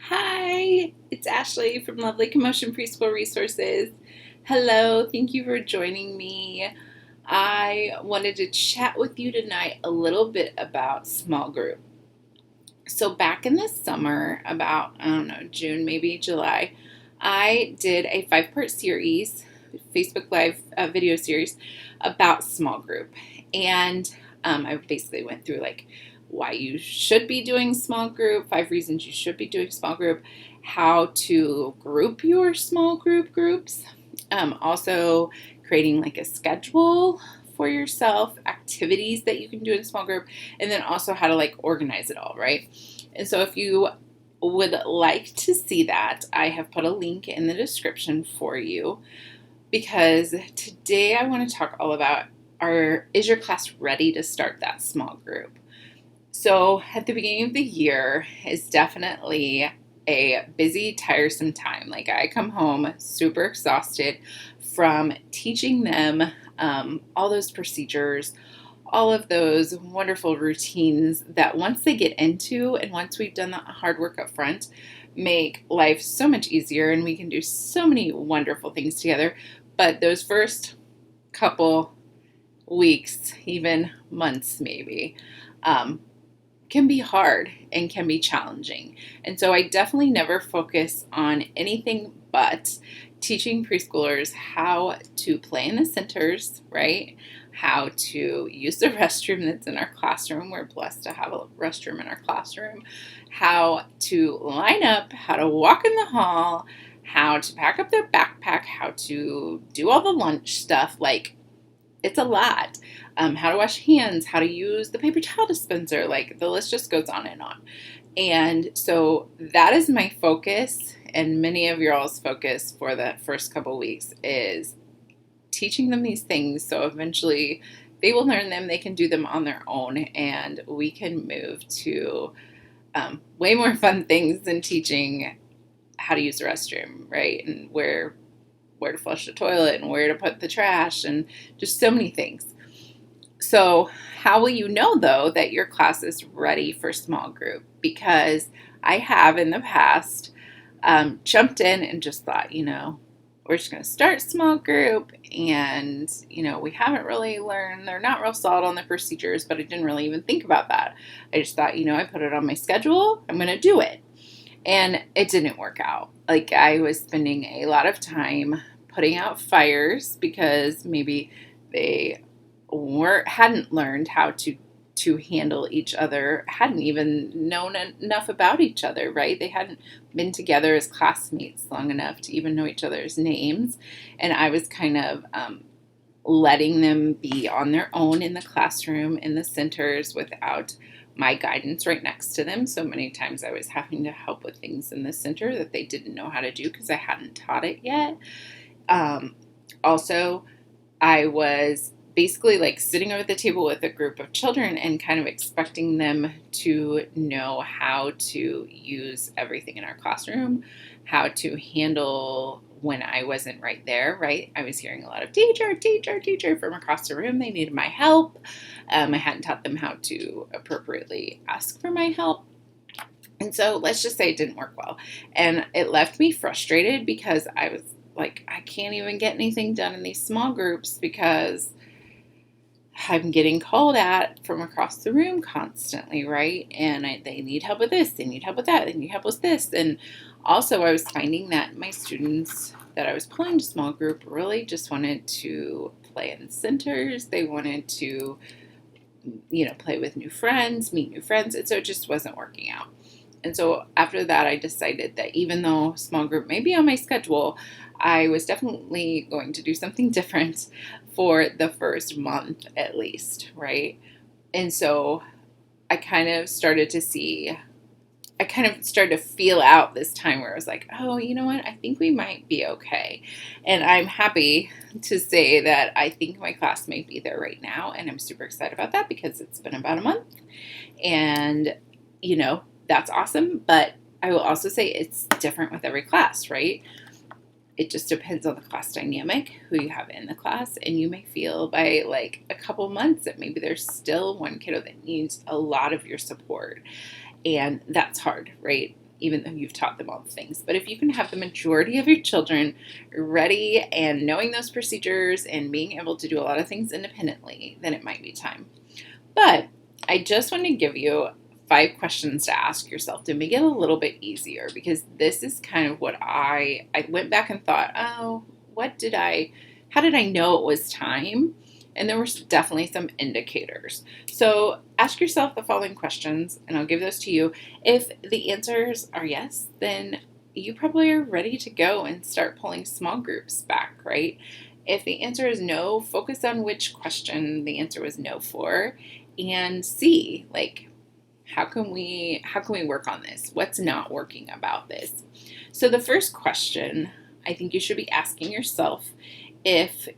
Hi, it's Ashley from Lovely Commotion Preschool Resources. Hello, thank you for joining me. I wanted to chat with you tonight a little bit about small group. So, back in the summer, about, I don't know, June, maybe July, I did a 5-part series, Facebook Live video series about small group. And I basically went through like why you should be doing small group, 5 reasons you should be doing small group, how to group your small groups, also creating like a schedule for yourself, activities that you can do in small group, and then also how to like organize it all, right? And so if you would like to see that, I have put a link in the description for you because today I want to talk all about is your class ready to start that small group? So at the beginning of the year is definitely a busy, tiresome time. Like I come home super exhausted from teaching them all those procedures, all of those wonderful routines that once they get into and once we've done the hard work up front, make life so much easier and we can do so many wonderful things together. But those first couple weeks, even months maybe, um, can be hard and can be challenging. And so I definitely never focus on anything but teaching preschoolers how to play in the centers, right? How to use the restroom that's in our classroom. We're blessed to have a restroom in our classroom. How to line up, how to walk in the hall, how to pack up their backpack, how to do all the lunch stuff. Like, it's a lot. How to wash hands, how to use the paper towel dispenser, like the list just goes on and on. And so that is my focus, and many of y'all's focus for the first couple weeks is teaching them these things so eventually they will learn them, they can do them on their own, and we can move to way more fun things than teaching how to use the restroom, right? And where to flush the toilet and where to put the trash and just so many things. So, how will you know though that your class is ready for small group? Because I have in the past jumped in and just thought, we're just going to start small group and, we haven't really learned, they're not real solid on the procedures, but I didn't really even think about that. I just thought, I put it on my schedule, I'm going to do it. And it didn't work out. Like I was spending a lot of time putting out fires because maybe they hadn't learned how to handle each other, hadn't even known enough about each other, right? They hadn't been together as classmates long enough to even know each other's names. And I was kind of letting them be on their own in the classroom, in the centers, without my guidance right next to them. So many times I was having to help with things in the center that they didn't know how to do because I hadn't taught it yet. Also, I was basically like sitting over the table with a group of children and kind of expecting them to know how to use everything in our classroom, how to handle when I wasn't right there, right? I was hearing a lot of teacher, teacher, teacher from across the room. They needed my help. I hadn't taught them how to appropriately ask for my help. And so let's just say it didn't work well. And it left me frustrated because I was like, I can't even get anything done in these small groups because I'm getting called at from across the room constantly, right? And they need help with this, they need help with that, they need help with this. And also I was finding that my students that I was pulling to small group really just wanted to play in centers. They wanted to, play with new friends, meet new friends. And so it just wasn't working out. And so after that, I decided that even though small group may be on my schedule, I was definitely going to do something different for the first month at least, right? And so I kind of started to feel out this time where I was like, oh, you know what? I think we might be okay. And I'm happy to say that I think my class may be there right now. And I'm super excited about that because it's been about a month. And, that's awesome. But I will also say it's different with every class, right? It just depends on the class dynamic, who you have in the class, and you may feel by like a couple months that maybe there's still one kiddo that needs a lot of your support, and that's hard, right? even though you've taught them all the things. But if you can have the majority of your children ready and knowing those procedures and being able to do a lot of things independently, then it might be time. But I just want to give you 5 questions to ask yourself to make it a little bit easier, because this is kind of what I went back and thought, oh, how did I know it was time? And there were definitely some indicators. So ask yourself the following questions, and I'll give those to you. If the answers are yes, then you probably are ready to go and start pulling small groups back, right? If the answer is no, focus on which question the answer was no for, and see, like, how can we work on this? What's not working about this? So the first question I think you should be asking yourself, if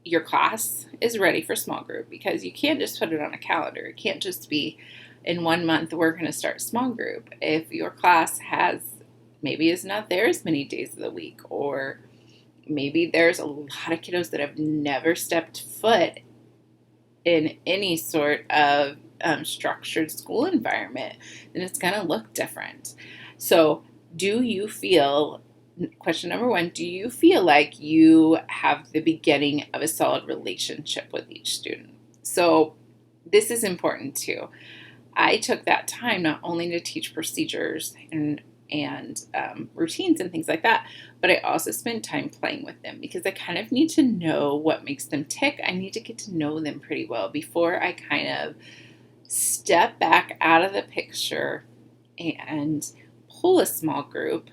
your class is ready for small group, because you can't just put it on a calendar. It can't just be in 1 month we're going to start small group. If your class maybe is not there as many days of the week, or maybe there's a lot of kiddos that have never stepped foot in any sort of structured school environment, then it's going to look different. So question number 1, do you feel like you have the beginning of a solid relationship with each student? So this is important too. I took that time not only to teach procedures and routines and things like that, but I also spent time playing with them, because I kind of need to know what makes them tick. I need to get to know them pretty well before I kind of step back out of the picture and pull a small group.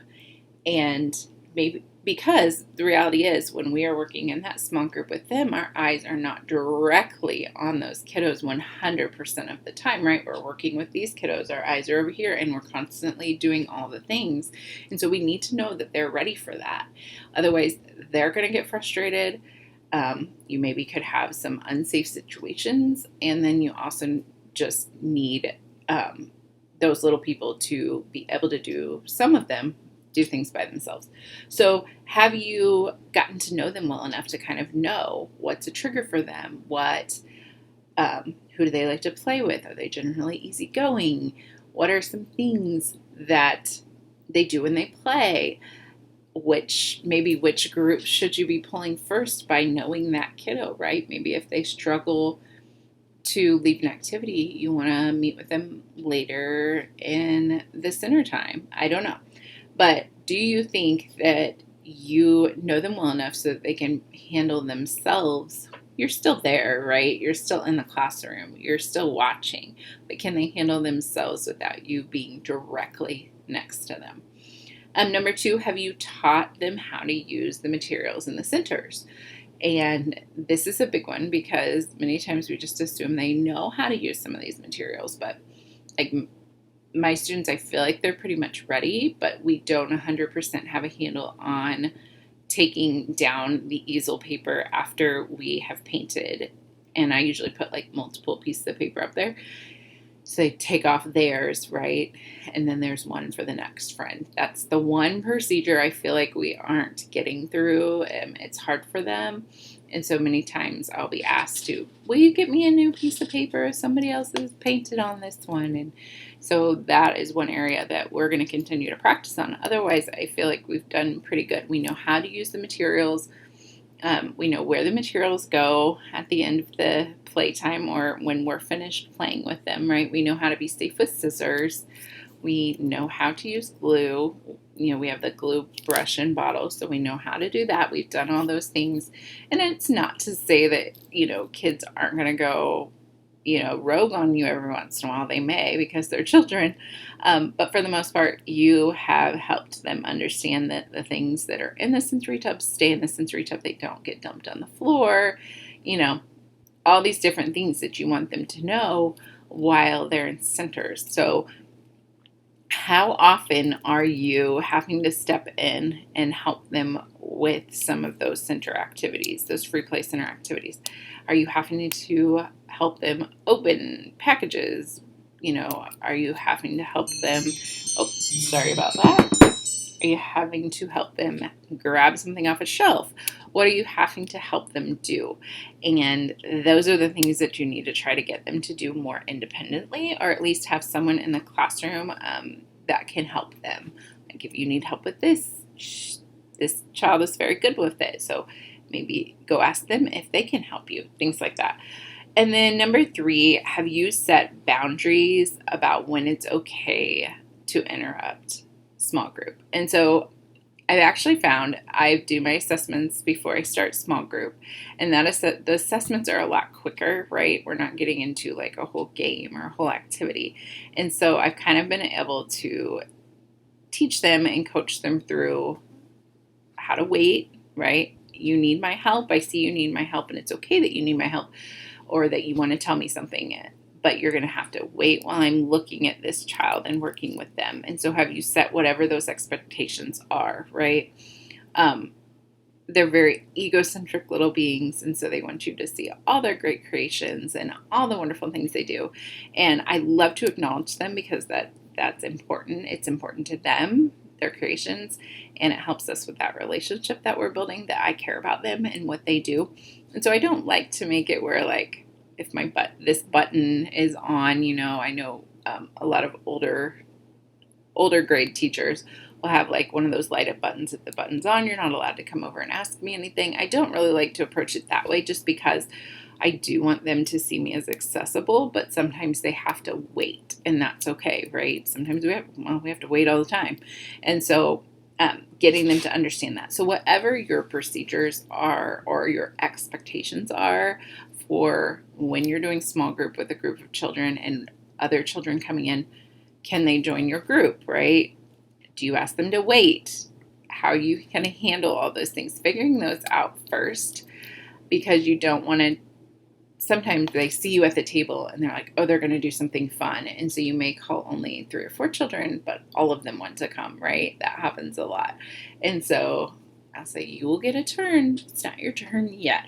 And maybe, because the reality is, when we are working in that small group with them, our eyes are not directly on those kiddos 100% of the time, right? We're working with these kiddos, our eyes are over here, and we're constantly doing all the things. And so we need to know that they're ready for that. Otherwise, they're going to get frustrated. You maybe could have some unsafe situations, and then you also just need those little people to be able to do things by themselves. So have you gotten to know them well enough to kind of know what's a trigger for them? Who do they like to play with? Are they generally easygoing? What are some things that they do when they play? Which group should you be pulling first by knowing that kiddo, right? Maybe if they struggle to leave an activity, you want to meet with them later in the center time. I don't know. But do you think that you know them well enough so that they can handle themselves? You're still there, right? You're still in the classroom. You're still watching. But can they handle themselves without you being directly next to them? Number 2, have you taught them how to use the materials in the centers? And this is a big one, because many times we just assume they know how to use some of these materials. But like my students, I feel like they're pretty much ready, but we don't 100% have a handle on taking down the easel paper after we have painted. And I usually put like multiple pieces of paper up there. So they take off theirs, right? And then there's one for the next friend. That's the one procedure I feel like we aren't getting through. It's hard for them. And so many times I'll be asked will you get me a new piece of paper? Somebody else has painted on this one. And so that is one area that we're going to continue to practice on. Otherwise, I feel like we've done pretty good. We know how to use the materials. We know where the materials go at the end of the playtime or when we're finished playing with them, right? We know how to be safe with scissors. We know how to use glue. We have the glue brush and bottle, so we know how to do that. We've done all those things. And it's not to say that, kids aren't going to go, rogue on you every once in a while. They may, because they're children. But for the most part, you have helped them understand that the things that are in the sensory tub stay in the sensory tub. They don't get dumped on the floor. All these different things that you want them to know while they're in centers. So how often are you having to step in and help them with some of those center activities, those free play center activities? Are you having to help them open packages? Are you having to help them, sorry about that. Are you having to help them grab something off a shelf? What are you having to help them do? And those are the things that you need to try to get them to do more independently, or at least have someone in the classroom that can help them. Like if you need help with this child is very good with it. So maybe go ask them if they can help you, things like that. And then number 3, have you set boundaries about when it's okay to interrupt small group? And so I've actually found I do my assessments before I start small group, and the assessments are a lot quicker, right? We're not getting into like a whole game or a whole activity. And so I've kind of been able to teach them and coach them through how to wait, right? You need my help. I see you need my help, and it's okay that you need my help or that you want to tell me something, but you're going to have to wait while I'm looking at this child and working with them. And so have you set whatever those expectations are, right? They're very egocentric little beings, and so they want you to see all their great creations and all the wonderful things they do. And I love to acknowledge them because that's important. It's important to them, their creations, and it helps us with that relationship that we're building, that I care about them and what they do. And so I don't like to make it where like if this button is on, I know a lot of older grade teachers will have like one of those light up buttons. If the button's on, you're not allowed to come over and ask me anything. I don't really like to approach it that way just because I do want them to see me as accessible, but sometimes they have to wait, and that's okay, right? Sometimes we have to wait all the time. And so getting them to understand that. So whatever your procedures are or your expectations are for when you're doing small group with a group of children and other children coming in, can they join your group, right? Do you ask them to wait? How are you going to handle all those things? Figuring those out first, because you don't want to. Sometimes they see you at the table and they're like, oh, they're going to do something fun. And so you may call only 3 or 4 children, but all of them want to come, right? That happens a lot. And so I'll say, you will get a turn. It's not your turn yet.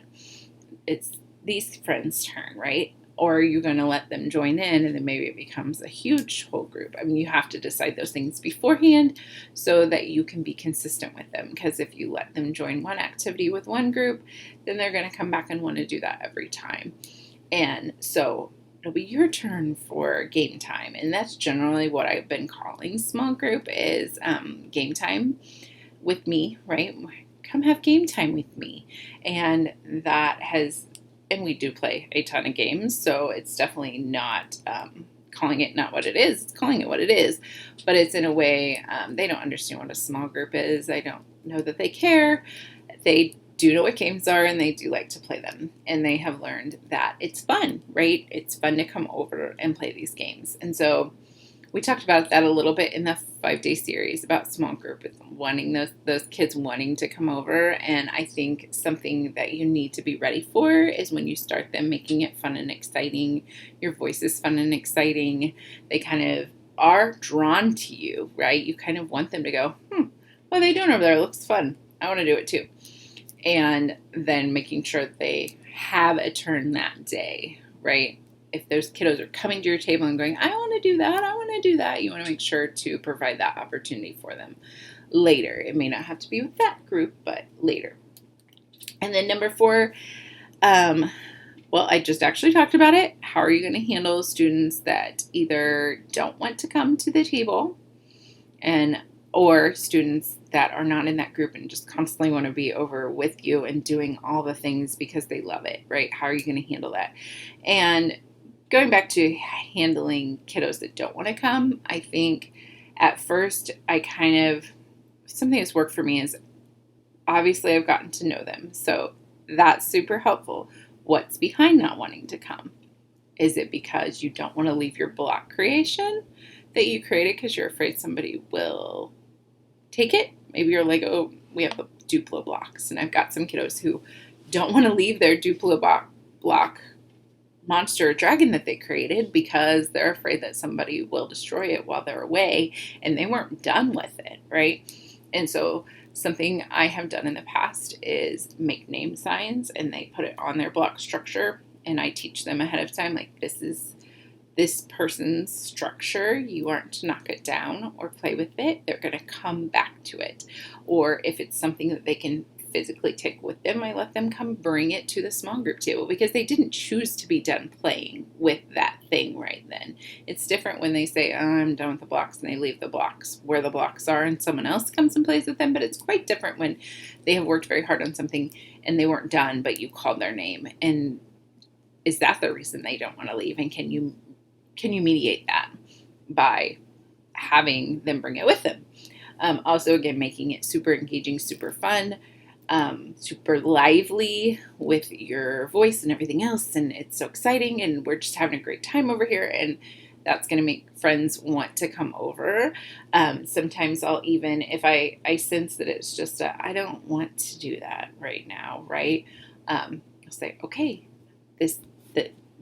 It's these friends' turn, right? Or are you going to let them join in and then maybe it becomes a huge whole group? I mean, you have to decide those things beforehand so that you can be consistent with them. Because if you let them join one activity with one group, then they're going to come back and want to do that every time. And so it'll be your turn for game time. And that's generally what I've been calling small group is game time with me, right? Come have game time with me. And and we do play a ton of games, so it's definitely not calling it not what it is. It's calling it what it is, but it's in a way they don't understand what a small group is. I don't know that they care. They do know what games are, and they do like to play them, and they have learned that it's fun, right? It's fun to come over and play these games. And so we talked about that a little bit in the 5-day series about small group, wanting those kids wanting to come over. And I think something that you need to be ready for is when you start them, making it fun and exciting. Your voice is fun and exciting. They kind of are drawn to you, right? You kind of want them to go, what are they doing over there? It looks fun. I want to do it too. And then making sure that they have a turn that day, right? If those kiddos are coming to your table and going, I want to do that, I want to do that, you want to make sure to provide that opportunity for them later. It may not have to be with that group, but later. And then number 4, I just actually talked about it. How are you going to handle students that either don't want to come to the table or students that are not in that group and just constantly want to be over with you and doing all the things because they love it, right? How are you going to handle that? And going back to handling kiddos that don't want to come, I think at first something that's worked for me is obviously I've gotten to know them. So that's super helpful. What's behind not wanting to come? Is it because you don't want to leave your block creation that you created because you're afraid somebody will take it? Maybe you're like, oh, we have the Duplo blocks, and I've got some kiddos who don't want to leave their Duplo block monster or dragon that they created because they're afraid that somebody will destroy it while they're away, and they weren't done with it, right? And so something I have done in the past is make name signs, and they put it on their block structure, and I teach them ahead of time, like, this is this person's structure. You aren't to knock it down or play with it. They're going to come back to it. Or if it's something that they can physically take with them. I let them come bring it to the small group table because they didn't choose to be done playing with that thing right then. It's different when they say, oh, I'm done with the blocks, and they leave the blocks where the blocks are and someone else comes and plays with them. But it's quite different when they have worked very hard on something and they weren't done, but you called their name. And is that the reason they don't want to leave? And can you mediate that by having them bring it with them? Also, again, making it super engaging, super fun, super lively with your voice and everything else. And it's so exciting, and we're just having a great time over here. And that's going to make friends want to come over. Sometimes I'll even, if I sense that it's just I don't want to do that right now, right? I'll say, okay,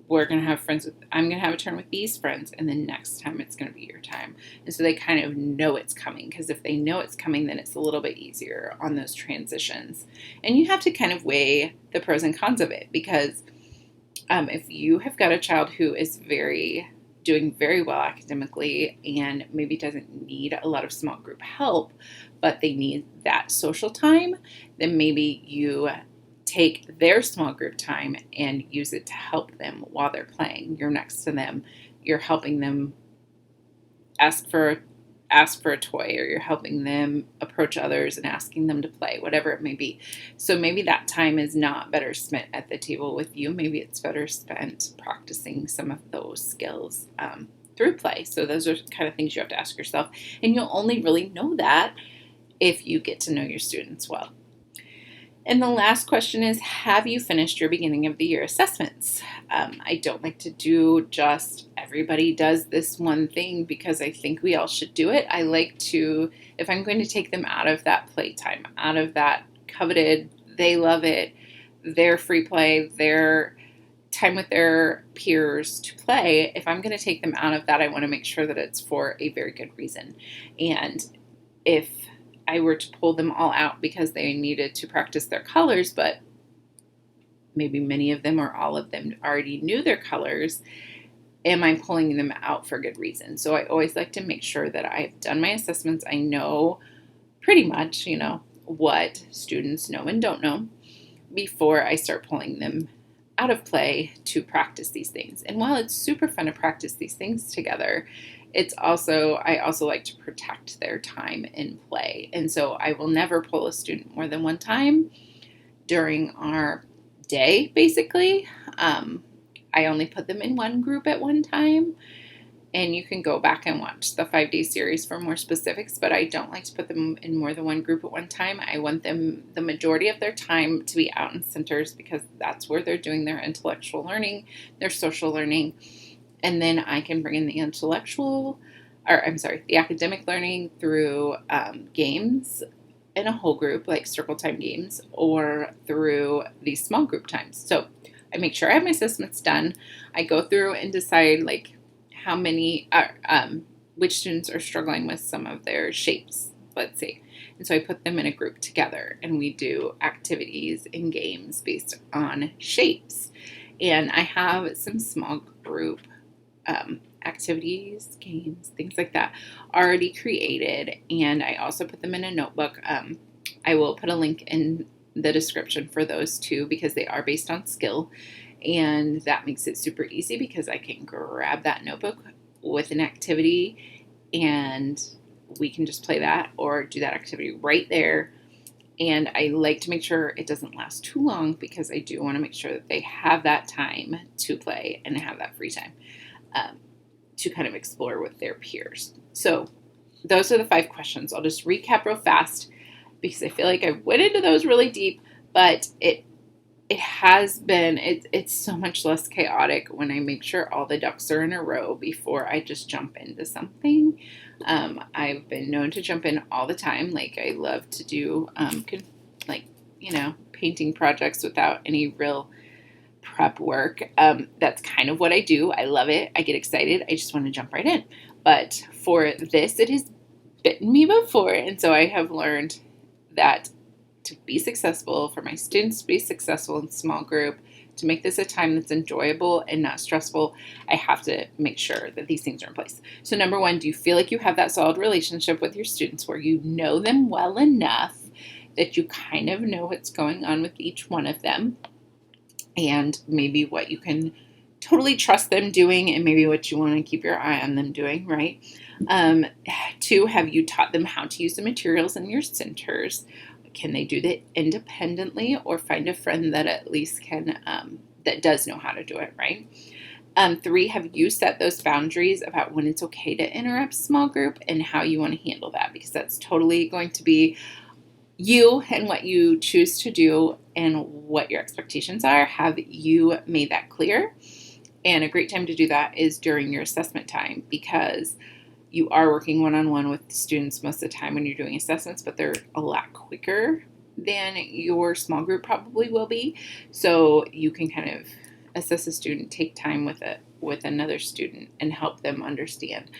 we're going to have I'm going to have a turn with these friends, and then next time it's going to be your time. And so they kind of know it's coming, because if they know it's coming, then it's a little bit easier on those transitions. And you have to kind of weigh the pros and cons of it, because if you have got a child who is doing very well academically and maybe doesn't need a lot of small group help, but they need that social time, then maybe you take their small group time and use it to help them while they're playing. You're next to them. You're helping them ask for a toy, or you're helping them approach others and asking them to play, whatever it may be. So maybe that time is not better spent at the table with you. Maybe it's better spent practicing some of those skills through play. So those are kind of things you have to ask yourself. And you'll only really know that if you get to know your students well. And the last question is, have you finished your beginning of the year assessments? I don't like to do just everybody does this one thing, because I think we all should do it. I like to, if I'm going to take them out of that playtime, out of that coveted, they love it, their free play, their time with their peers to play, if I'm going to take them out of that, I want to make sure that it's for a very good reason. And if I were to pull them all out because they needed to practice their colors, but maybe many of them or all of them already knew their colors, am I pulling them out for good reason? So I always like to make sure that I've done my assessments. I know pretty much, what students know and don't know before I start pulling them out of play to practice these things. And while it's super fun to practice these things together, I also like to protect their time in play. And so I will never pull a student more than one time during our day, basically. I only put them in one group at one time. And you can go back and watch the 5-day series for more specifics, but I don't like to put them in more than one group at one time. I want them, the majority of their time, to be out in centers, because that's where they're doing their intellectual learning, their social learning. And then I can bring in the the academic learning through games in a whole group, like circle time games, or through these small group times. So I make sure I have my assessments done. I go through and decide how many which students are struggling with some of their shapes, let's say. And so I put them in a group together, and we do activities and games based on shapes. And I have some small group activities, games, things like that already created. And I also put them in a notebook. I will put a link in the description for those too, because they are based on skill. And that makes it super easy, because I can grab that notebook with an activity and we can just play that or do that activity right there. And I like to make sure it doesn't last too long, because I do want to make sure that they have that time to play and have that free time to kind of explore with their peers. So those are the 5 questions. I'll just recap real fast, because I feel like I went into those really deep, but it's so much less chaotic when I make sure all the ducks are in a row before I just jump into something. I've been known to jump in all the time. I love to do, painting projects without any real prep work. That's kind of what I do. I love it. I get excited. I just want to jump right in. But for this, it has bitten me before. And so I have learned that to be successful, for my students to be successful in small group, to make this a time that's enjoyable and not stressful, I have to make sure that these things are in place. So number 1, do you feel like you have that solid relationship with your students where you know them well enough that you kind of know what's going on with each one of them, and maybe what you can totally trust them doing and maybe what you want to keep your eye on them doing, right? 2, have you taught them how to use the materials in your centers? Can they do that independently, or find a friend that at least can, that does know how to do it, right? 3, have you set those boundaries about when it's okay to interrupt small group and how you want to handle that? Because that's totally going to be you and what you choose to do and what your expectations are. Have you made that clear? And a great time to do that is during your assessment time, because you are working one-on-one with students most of the time when you're doing assessments, but they're a lot quicker than your small group probably will be. So you can kind of assess a student, take time with another student, and help them understand.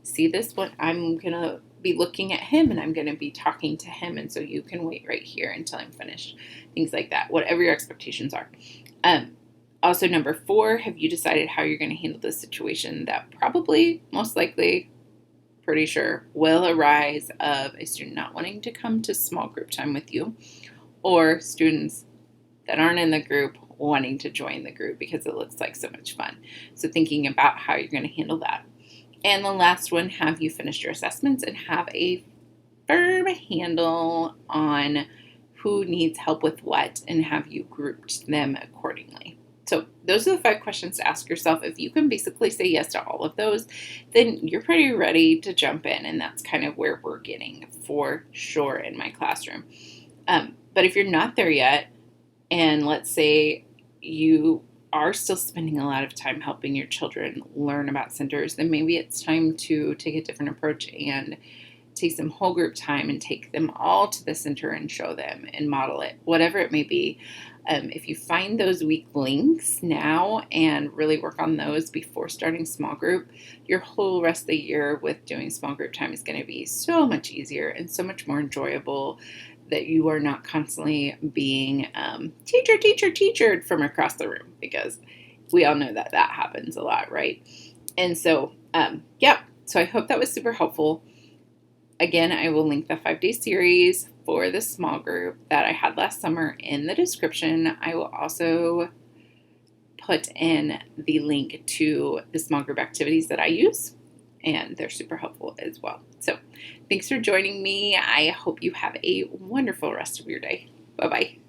See, this one, I'm going to be looking at him and I'm going to be talking to him, and so you can wait right here until I'm finished. Things like that, whatever your expectations are. Also, number 4, have you decided how you're going to handle this situation that probably, most likely, pretty sure, will arise of a student not wanting to come to small group time with you, or students that aren't in the group wanting to join the group because it looks like so much fun. So thinking about how you're going to handle that. And the last one, have you finished your assessments and have a firm handle on who needs help with what, and have you grouped them accordingly? So those are the 5 questions to ask yourself. If you can basically say yes to all of those, then you're pretty ready to jump in, and that's kind of where we're getting for sure in my classroom. But if you're not there yet, and let's say you are still spending a lot of time helping your children learn about centers, then maybe it's time to take a different approach and take some whole group time and take them all to the center and show them and model it, whatever it may be. If you find those weak links now and really work on those before starting small group, your whole rest of the year with doing small group time is going to be so much easier and so much more enjoyable, that you are not constantly being teachered from across the room, because we all know that that happens a lot, right? And so, so I hope that was super helpful. Again, I will link the 5-day series for the small group that I had last summer in the description. I will also put in the link to the small group activities that I use, and they're super helpful as well. So thanks for joining me. I hope you have a wonderful rest of your day. Bye-bye.